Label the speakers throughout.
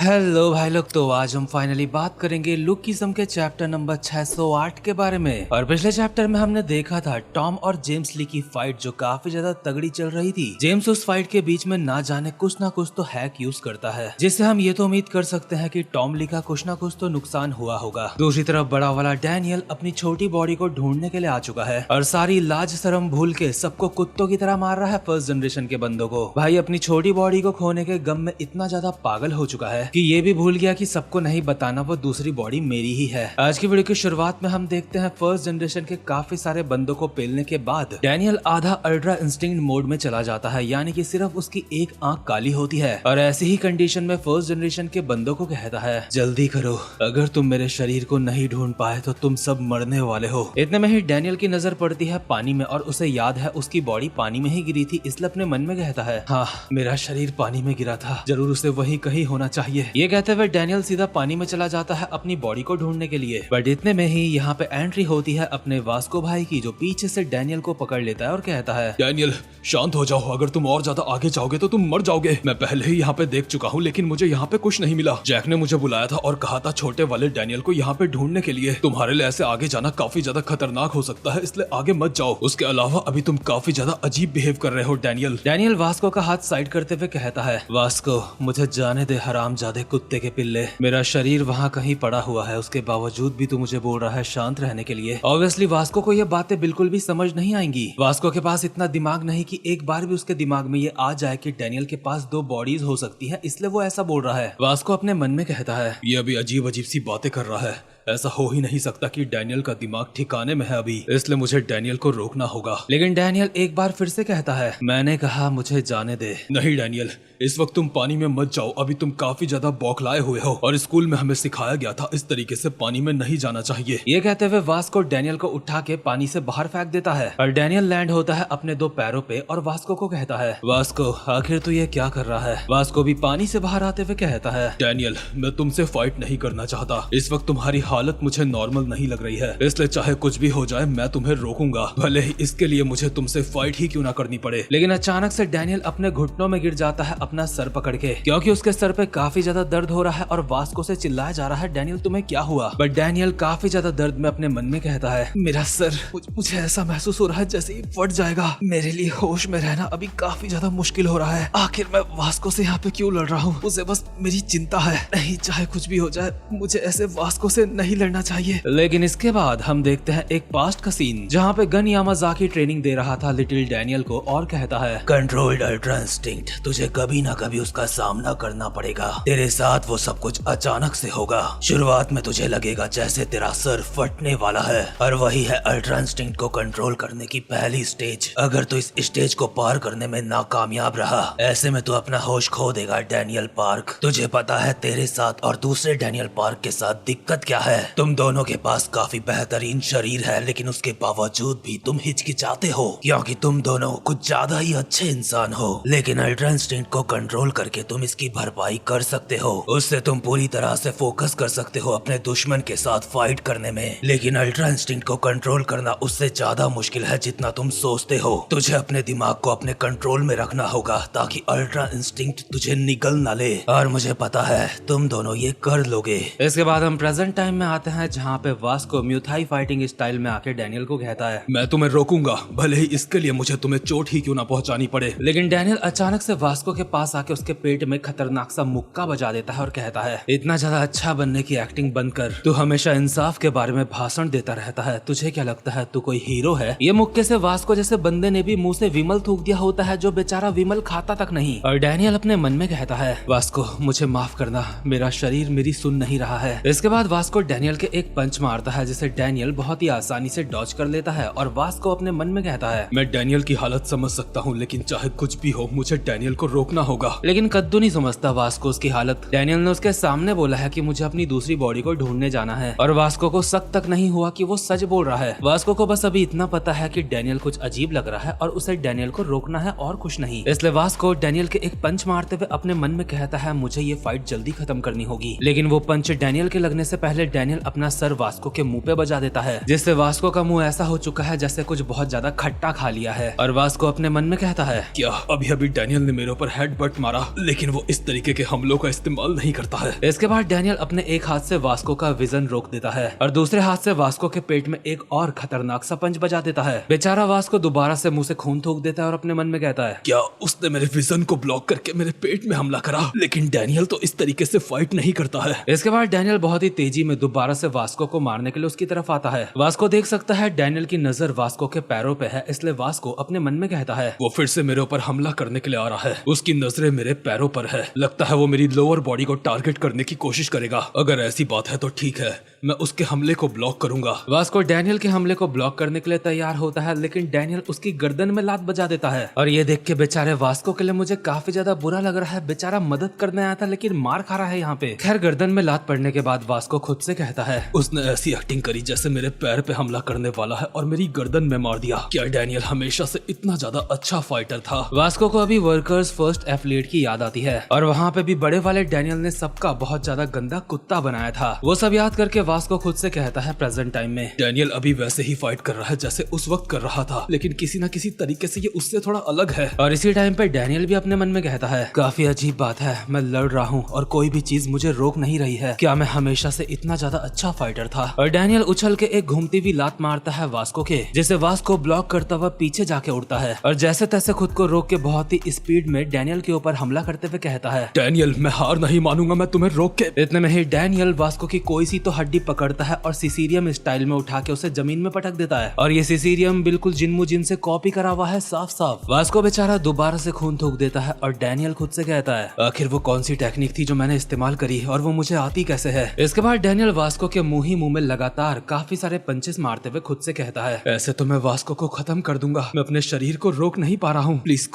Speaker 1: Hello भाई लोग, तो आज हम फाइनली बात करेंगे लुकिज्म के चैप्टर नंबर 608 के बारे में। और पिछले चैप्टर में हमने देखा था टॉम और जेम्स ली की फाइट जो काफी ज्यादा तगड़ी चल रही थी। जेम्स उस फाइट के बीच में ना जाने कुछ ना कुछ तो हैक यूज करता है, जिससे हम ये तो उम्मीद कर सकते हैं कि टॉम ली का कुछ ना कुछ तो नुकसान हुआ होगा। दूसरी तरफ बड़ा वाला डैनियल अपनी छोटी बॉडी को ढूंढने के लिए आ चुका है और सारी लाज शर्म भूल के सबको कुत्तों की तरह मार रहा है फर्स्ट जनरेशन के बंदों को। भाई अपनी छोटी बॉडी को खोने के गम में इतना ज्यादा पागल हो चुका है कि ये भी भूल गया कि सबको नहीं बताना वो दूसरी बॉडी मेरी ही है। आज की वीडियो की शुरुआत में हम देखते हैं फर्स्ट जनरेशन के काफी सारे बंदों को पेलने के बाद डैनियल आधा अल्ट्रा इंस्टिंक्ट मोड में चला जाता है, यानी कि सिर्फ उसकी एक आंख काली होती है। और ऐसी ही कंडीशन में फर्स्ट जनरेशन के बंदों को कहता है, जल्दी करो, अगर तुम मेरे शरीर को नहीं ढूंढ पाए तो तुम सब मरने वाले हो। इतने में ही डैनियल की नजर पड़ती है पानी में और उसे याद है उसकी बॉडी पानी में ही गिरी थी, इसलिए अपने मन में कहता है, हाँ मेरा शरीर पानी में गिरा था, जरूर उसे वही कहीं होना चाहिए। ये कहते हुए डैनियल सीधा पानी में चला जाता है अपनी बॉडी को ढूंढने के लिए। बट इतने में ही यहाँ पे एंट्री होती है अपने वास्को भाई की, जो पीछे से डैनियल को पकड़ लेता है और कहता है,
Speaker 2: डैनियल शांत हो जाओ, अगर तुम और ज्यादा आगे जाओगे तो तुम मर जाओगे। मैं पहले ही यहाँ पे देख चुका हूँ, लेकिन मुझे यहाँ पे कुछ नहीं मिला। जैक ने मुझे बुलाया था और कहा था छोटे वाले डैनियल को यहाँ पे ढूंढने के लिए। तुम्हारे लिए ऐसे आगे जाना काफी ज्यादा खतरनाक हो सकता है, इसलिए आगे मत जाओ। उसके अलावा अभी तुम काफी ज्यादा अजीब बिहेव कर रहे हो डैनियल।
Speaker 1: डैनियल वास्को का हाथ साइड करते हुए कहता है, वास्को मुझे जाने दे हरामजादे कुत्ते के पिल्ले, मेरा शरीर वहाँ कहीं पड़ा हुआ है, उसके बावजूद भी तू मुझे बोल रहा है शांत रहने के लिए। ऑब्वियसली वास्को को ये बातें बिल्कुल भी समझ नहीं आएंगी। वास्को के पास इतना दिमाग नहीं कि एक बार भी उसके दिमाग में ये आ जाए कि डैनियल के पास दो बॉडीज हो सकती है, इसलिए वो ऐसा बोल रहा है। वास्को अपने मन में कहता है,
Speaker 2: ये अभी अजीब अजीब सी बातें कर रहा है, ऐसा हो ही नहीं सकता कि डैनियल का दिमाग ठिकाने में है अभी, इसलिए मुझे डैनियल को रोकना होगा।
Speaker 1: लेकिन डैनियल एक बार फिर से कहता है, मैंने कहा मुझे जाने दे।
Speaker 2: नहीं डैनियल, इस वक्त तुम पानी में मत जाओ, अभी तुम काफी ज्यादा बौखलाए हुए हो और स्कूल में हमें सिखाया गया था इस तरीके से पानी में नहीं जाना चाहिए।
Speaker 1: ये कहते हुए वास्को डैनियल को उठा के पानी से बाहर फेंक देता है और डैनियल लैंड होता है अपने दो पैरों पे और वास्को को कहता है, वास्को आखिर तू ये क्या कर रहा है। वास्को भी पानी से बाहर आते हुए कहता है,
Speaker 2: डैनियल मैं तुमसे फाइट नहीं करना चाहता, इस वक्त तुम्हारी हालत मुझे नॉर्मल नहीं लग रही है, इसलिए चाहे कुछ भी हो जाए मैं तुम्हें रोकूंगा, भले ही इसके लिए मुझे तुमसे फाइट ही क्यों ना करनी पड़े।
Speaker 1: लेकिन अचानक से डैनियल अपने घुटनों में गिर जाता है अपना सर पकड़ के, क्योंकि उसके सर पे काफी ज्यादा दर्द हो रहा है और वास्को से चिल्लाया जा रहा है, डैनियल तुम्हें क्या हुआ। बट डैनियल काफी ज्यादा दर्द में अपने मन में कहता है, मेरा सर, मुझे ऐसा महसूस हो रहा है जैसे ही फट जाएगा, मेरे लिए होश में रहना अभी काफी ज्यादा मुश्किल हो रहा है। आखिर मैं वास्को से यहाँ पे क्यों लड़ रहा हूँ, उसे बस मेरी चिंता है, नहीं चाहे कुछ भी हो जाए मुझे ऐसे वास्को से नहीं लड़ना चाहिए। लेकिन इसके बाद हम देखते हैं एक पास्ट का सीन जहाँ पे गन यामाज़ाकी ट्रेनिंग दे रहा था लिटिल डैनियल को और कहता है,
Speaker 3: कंट्रोल्ड अल्ट्रा इंस्टिंक्ट, तुझे कभी ना कभी उसका सामना करना पड़ेगा, तेरे साथ वो सब कुछ अचानक से होगा। शुरुआत में तुझे लगेगा जैसे तेरा सर फटने वाला है और वही है अल्ट्रा इंस्टिंक्ट को कंट्रोल करने की पहली स्टेज। अगर तू इस स्टेज को पार करने में नाकामयाब रहा, ऐसे में तू अपना होश खो देगा डैनियल पार्क। तुझे पता है तेरे साथ और दूसरे डैनियल पार्क के साथ दिक्कत क्या है, तुम दोनों के पास काफी बेहतरीन शरीर है, लेकिन उसके बावजूद भी तुम हिचकिचाते हो क्योंकि तुम दोनों कुछ ज्यादा ही अच्छे इंसान हो। लेकिन अल्ट्रा इंस्टिंक्ट को कंट्रोल करके तुम इसकी भरपाई कर सकते हो, उससे तुम पूरी तरह से फोकस कर सकते हो अपने दुश्मन के साथ फाइट करने में। लेकिन अल्ट्रा इंस्टिंक्ट को कंट्रोल करना उससे ज्यादा मुश्किल है जितना तुम सोचते हो। तुझे अपने दिमाग को अपने कंट्रोल में रखना होगा ताकि अल्ट्रा इंस्टिंक्ट तुझे निगल ना ले, और मुझे पता है तुम दोनों ये कर लोगे।
Speaker 1: इसके बाद हम प्रेजेंट टाइम में आते हैं जहाँ पे वास्को म्यूथाई फाइटिंग स्टाइल में आके डैनियल को कहता है,
Speaker 2: मैं तुम्हें रोकूंगा, भले ही इसके लिए मुझे तुम्हें चोट ही क्यों ना पहुंचानी पड़े।
Speaker 1: लेकिन डैनियल अचानक से वास्को के पास आके उसके पेट में खतरनाक सा मुक्का बजा देता है और कहता है, इतना ज्यादा अच्छा बनने की एक्टिंग बंद कर, तू हमेशा इंसाफ के बारे में भाषण देता रहता है, तुझे क्या लगता है तू कोई हीरो है। ये मुक्के से वास्को जैसे बंदे ने भी मुंह से विमल थूक दिया होता है, जो बेचारा विमल खाता तक नहीं। और डैनियल अपने मन में कहता है, वास्को मुझे माफ करना, मेरा शरीर मेरी सुन नहीं रहा है। इसके बाद वास्को डैनियल के एक पंच मारता है जिसे डैनियल बहुत ही आसानी से डॉज कर लेता है और वास्को अपने मन में कहता है,
Speaker 2: मैं डैनियल की हालत समझ सकता हूँ, लेकिन चाहे कुछ भी हो मुझे डैनियल को रोकना होगा।
Speaker 1: लेकिन कद्दू नहीं समझता वास्को उसकी हालत। डैनियल ने उसके सामने बोला है कि मुझे अपनी दूसरी बॉडी को ढूंढने जाना है और वास्को को शक तक नहीं हुआ कि वो सच बोल रहा है। वास्को को बस अभी इतना पता है कि डैनियल कुछ अजीब लग रहा है और उसे डैनियल को रोकना है और कुछ नहीं। इसलिए वास्को डैनियल के एक पंच मारते हुए अपने मन में कहता है, मुझे ये फाइट जल्दी खत्म करनी होगी। लेकिन वो पंच डैनियल के लगने से पहले डैनियल अपना सर वास्को के मुंह पे बजा देता है, जिससे वास्को का मुंह ऐसा हो चुका है जैसे कुछ बहुत ज्यादा खट्टा खा लिया है। और वास्को अपने मन में कहता है,
Speaker 2: क्या अभी अभी डैनियल ने मेरे ऊपर हेडबट मारा, लेकिन वो इस तरीके के हमलों का इस्तेमाल नहीं करता है।
Speaker 1: इसके बाद डैनियल अपने एक हाथ से वास्को का विजन रोक देता है और दूसरे हाथ से वास्को के पेट में एक और खतरनाक सा पंच बजा देता है। बेचारा वास्को दोबारा से मुंह से खून थूक देता है और अपने मन में कहता है,
Speaker 2: क्या उसने मेरे विजन को ब्लॉक करके मेरे पेट में हमला करा? लेकिन डैनियल तो इस तरीके से फाइट नहीं करता है।
Speaker 1: इसके बाद डैनियल बहुत ही तेजी में दोबारा से वास्को को मारने के लिए उसकी तरफ आता है। वास्को देख सकता है डैनियल की नजर वास्को के पैरों पे है, इसलिए वास्को अपने मन में कहता है,
Speaker 2: वो फिर से मेरे ऊपर हमला करने के लिए आ रहा है। उसकी नजरें मेरे पैरों पर है। लगता है वो मेरी लोअर बॉडी को टारगेट करने की कोशिश करेगा। अगर ऐसी बात है तो ठीक है, मैं उसके हमले को ब्लॉक करूंगा।
Speaker 1: वास्को डैनियल के हमले को ब्लॉक करने के लिए तैयार होता है, लेकिन डैनियल उसकी गर्दन में लात बजा देता है। और ये देख के बेचारे वास्को के लिए मुझे काफी ज्यादा बुरा लग रहा है। बेचारा मदद करने आया था लेकिन मार खा रहा है यहाँ पे। खैर, गर्दन में लात पड़ने के बाद वास्को खुद से कहता है,
Speaker 2: उसने ऐसी एक्टिंग करी जैसे मेरे पैर पे हमला करने वाला है और मेरी गर्दन में मार दिया। क्या डैनियल हमेशा से इतना ज्यादा अच्छा फाइटर था?
Speaker 1: वास्को को अभी वर्कर्स फर्स्ट एथलीट की याद आती है और वहाँ पे भी बड़े वाले डैनियल ने सबका बहुत ज्यादा गंदा कुत्ता बनाया था। वो सब याद करके वास्को खुद से कहता है, प्रेजेंट टाइम में
Speaker 2: डैनियल अभी वैसे ही फाइट कर रहा है जैसे उस वक्त कर रहा था, लेकिन किसी न किसी तरीके से ये उससे थोड़ा अलग है।
Speaker 1: और इसी टाइम पे डैनियल भी अपने मन में कहता है, काफी अजीब बात है, मैं लड़ रहा हूँ और कोई भी चीज मुझे रोक नहीं रही है। क्या मैं हमेशा से इतना ज्यादा अच्छा फाइटर था? और डैनियल उछल के एक घूमती हुई लात मारता है वास्को के, जिसे वास्को ब्लॉक करता हुआ पीछे जाके उड़ता है और जैसे तैसे खुद को रोक के बहुत ही स्पीड में डैनियल के ऊपर हमला करते हुए कहता है,
Speaker 2: डैनियल मैं हार नहीं मानूंगा, मैं तुम्हें रोक के।
Speaker 1: इतने में ही डैनियल वास्को की कोई सी तो हड्डी पकड़ता है और सिसीरियम स्टाइल में उठा के उसे जमीन में पटक देता है। और ये सिसीरियम बिल्कुल जिन्मू जिन से कॉपी करा हुआ है, साफ साफ। वास्को बेचारा दोबारा से खून थूक देता है और डैनियल खुद से कहता है, आखिर वो कौन सी टेक्निक थी जो मैंने इस्तेमाल करी और वो मुझे आती कैसे है? इसके बाद डैनियल वास्को के मुंह ही मुंह में लगातार काफी सारे पंचेस मारते हुए खुद से कहता है,
Speaker 2: ऐसे तो मैं वास्को को खत्म कर दूंगा, मैं अपने शरीर को रोक नहीं पा रहा हूँ। प्लीज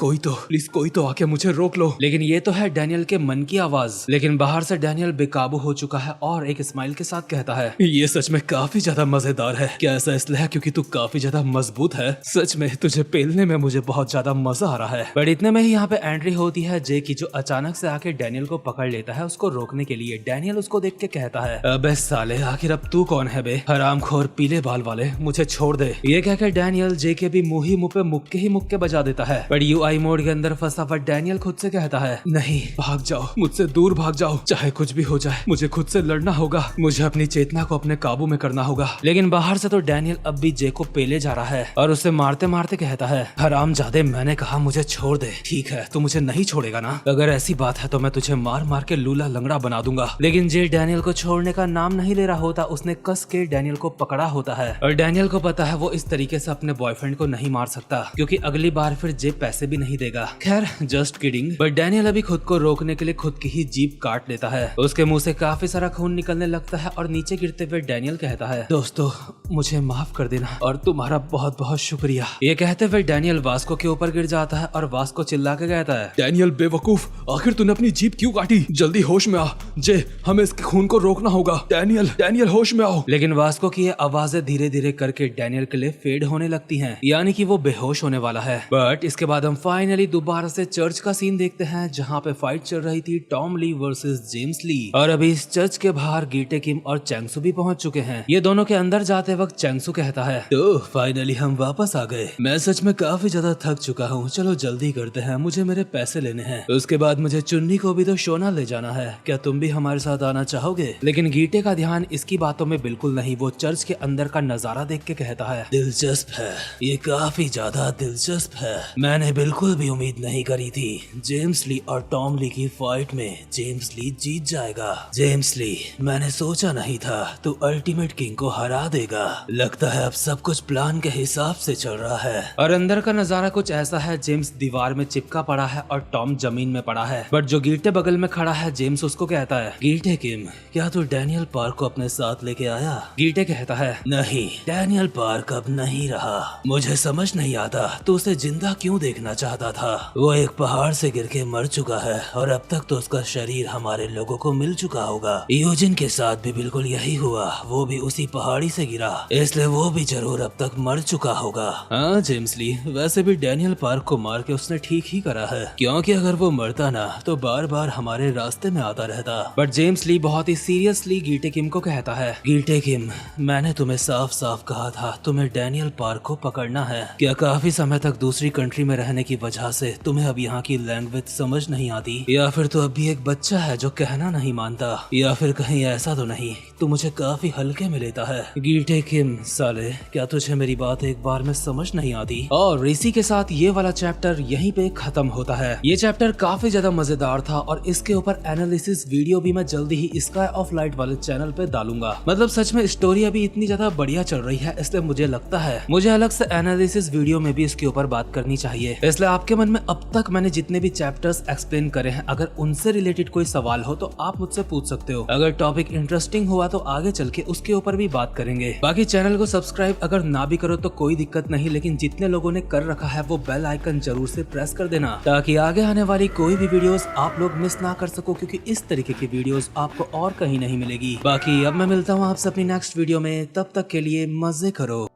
Speaker 2: कोई तो आके मुझे रोक लो।
Speaker 1: लेकिन ये तो है डैनियल के मन की आवाज। लेकिन बाहर से डैनियल बेकाबू हो चुका है और एक स्माइल के साथ कहता है,
Speaker 2: ये सच में काफी ज्यादा मजेदार है। क्या ऐसा इसलिए है क्योंकि तू काफी ज्यादा मजबूत है? सच में तुझे पेलने में मुझे बहुत ज्यादा मजा आ रहा है।
Speaker 1: पर इतने में ही यहाँ पे एंट्री होती है जे की, जो अचानक से आके डैनियल को पकड़ लेता है उसको रोकने के लिए। डैनियल उसको देख के कहता है,
Speaker 2: अबे साले, आखिर अब तू कौन है बे?
Speaker 1: हरामखोर पीले बाल वाले, मुझे छोड़ दे। ये कहकर डैनियल जे के भी मुंह ही मुंह पे मुक्के बजा देता है। पर यूआई मोड के अंदर फंसा हुआ डैनियल खुद से कहता है,
Speaker 2: नहीं, भाग जाओ, मुझसे दूर भाग जाओ, चाहे कुछ भी हो जाए, मुझे खुद से लड़ना होगा, मुझे अपनी चेतना को अपने काबू में करना होगा।
Speaker 1: लेकिन बाहर से तो डैनियल अब भी जे को पेले जा रहा है और उसे मारते मारते कहता है, हरामजादे, मैंने कहा मुझे छोड़ दे। ठीक है, तू मुझे नहीं छोड़ेगा ना? अगर ऐसी बात है तो मैं तुझे मार मार के लूला लंगड़ा बना दूंगा। लेकिन जे डैनियल को छोड़ने का नाम नहीं ले रहा होता। उसने कस के डैनियल को पकड़ा होता है और डैनियल को पता है वो इस तरीके से अपने बॉयफ्रेंड को नहीं मार सकता, क्योंकि अगली बार फिर जे पैसे भी नहीं देगा। खैर, जस्ट किडिंग। बट डैनियल अभी खुद को रोकने के लिए खुद की ही जीभ काट लेता है। उसके मुंह से काफी सारा खून निकलने लगता है और नीचे गिरते हुए डैनियल कहता है, दोस्तों मुझे माफ कर देना और तुम्हारा बहुत बहुत शुक्रिया। ये कहते हुए डैनियल वास्को के ऊपर गिर जाता है और वास्को चिल्ला के कहता है,
Speaker 2: डैनियल बेवकूफ, आखिर तूने अपनी जीभ क्यों काटी? जल्दी होश में आ जे, हमें इसके खून को रोकना होगा। डैनियल होश में आओ।
Speaker 1: लेकिन वास्को की ये आवाजें धीरे धीरे करके डैनियल के लिए फेड होने लगती हैं, यानी कि वो बेहोश होने वाला है। बट इसके बाद हम फाइनली दोबारा से चर्च का सीन देखते हैं, जहाँ पे फाइट चल रही थी टॉम ली वर्सेस जेम्स ली। और अभी इस चर्च के बाहर गीटे किम और चैंगसू भी पहुंच चुके हैं। ये दोनों के अंदर जाते वक्त चैंगसू कहता है,
Speaker 3: तो फाइनली हम वापस आ गए। मैं सच में काफी ज्यादा थक चुका हूँ, चलो जल्दी करते हैं, मुझे मेरे पैसे लेने हैं। उसके बाद मुझे चुन्नी को भी तो शोना ले जाना है, क्या तुम भी हमारे साथ आना चाहोगे?
Speaker 1: लेकिन गीटे का ध्यान इसकी बातों में बिल्कुल नहीं। वो चर्च के अंदर का नजारा देख के कहता है,
Speaker 3: दिलचस्प है, ये काफी ज्यादा दिलचस्प है। मैंने बिल्कुल भी उम्मीद नहीं करी थी जेम्स ली और टॉम ली की फाइट में जेम्स ली जीत जाएगा। जेम्स ली, मैंने सोचा नहीं था तू अल्टीमेट किंग को हरा देगा। लगता है अब सब कुछ प्लान के हिसाब से चल रहा है।
Speaker 1: और अंदर का नजारा कुछ ऐसा है, जेम्स दीवार में चिपका पड़ा है और टॉम जमीन में पड़ा है। बट जो गीटे बगल में खड़ा है, जेम्स उसको कहता है,
Speaker 3: गीटे किम, क्या तू डैनियल पार्क को अपने साथ लेके आया?
Speaker 1: गीटे कहता है,
Speaker 3: नहीं, डैनियल पार्क अब नहीं रहा। मुझे समझ नहीं आता तू उसे जिंदा क्यों देखना चाहता था। वो एक पहाड़ से गिर के मर चुका है और अब तक तो उसका शरीर हमारे लोगों को मिल चुका होगा। यूजिन के साथ भी बिल्कुल यही हुआ, वो भी उसी पहाड़ी से गिरा, इसलिए वो भी जरूर अब तक मर चुका होगा।
Speaker 1: हाँ जेम्स ली, वैसे भी डैनियल पार्क को मार के उसने ठीक ही करा है,
Speaker 3: क्योंकि अगर वो मरता ना तो बार बार हमारे रास्ते में आता रहता।
Speaker 1: बट जेम्स ली बहुत ही सीरियसली गीटे किम को कहता है, गिल्टे किम, मैंने तुम्हें साफ साफ कहा था तुम्हें डैनियल पार्क को पकड़ना है। क्या काफी समय तक दूसरी कंट्री में रहने की वजह से तुम्हें अब यहाँ की लैंग्वेज समझ नहीं आती, या फिर तू अब भी एक बच्चा है जो कहना नहीं मानता, या फिर कहीं ऐसा तो नहीं तू मुझे काफी हल्के में लेता है। गिल्टे किम, साले क्या तुझे मेरी बात एक बार में समझ नहीं आती। और इसी के साथ ये वाला चैप्टर यहीं पे खत्म होता है। ये चैप्टर काफी ज्यादा मजेदार था और इसके ऊपर एनालिसिस वीडियो भी मैं जल्दी ही स्काई ऑफ लाइट वाले चैनल पे डालूंगा। मतलब सच में स्टोरी अभी इतनी ज्यादा बढ़िया चल रही है, इसलिए मुझे लगता है मुझे अलग से एनालिसिस वीडियो में भी इसके ऊपर बात करनी चाहिए। इसलिए आपके मन में अब तक मैंने जितने भी चैप्टर्स एक्सप्लेन करे हैं, अगर उनसे रिलेटेड कोई सवाल हो तो आप मुझसे पूछ सकते हो। अगर टॉपिक इंटरेस्टिंग हुआ तो आगे चल के उसके ऊपर भी बात करेंगे। बाकी चैनल को सब्सक्राइब अगर ना भी करो तो कोई दिक्कत नहीं, लेकिन जितने लोगों ने कर रखा है वो बेल आइकन जरूर से प्रेस कर देना, ताकि आगे आने वाली कोई भी वीडियोस आप लोग मिस ना कर सको, क्योंकि इस तरीके की वीडियोस आपको और कहीं नहीं मिलेगी। बाकी अब मैं मिलता हूँ आपसे अपनी नेक्स्ट वीडियो में, तब तक के लिए मजे करो।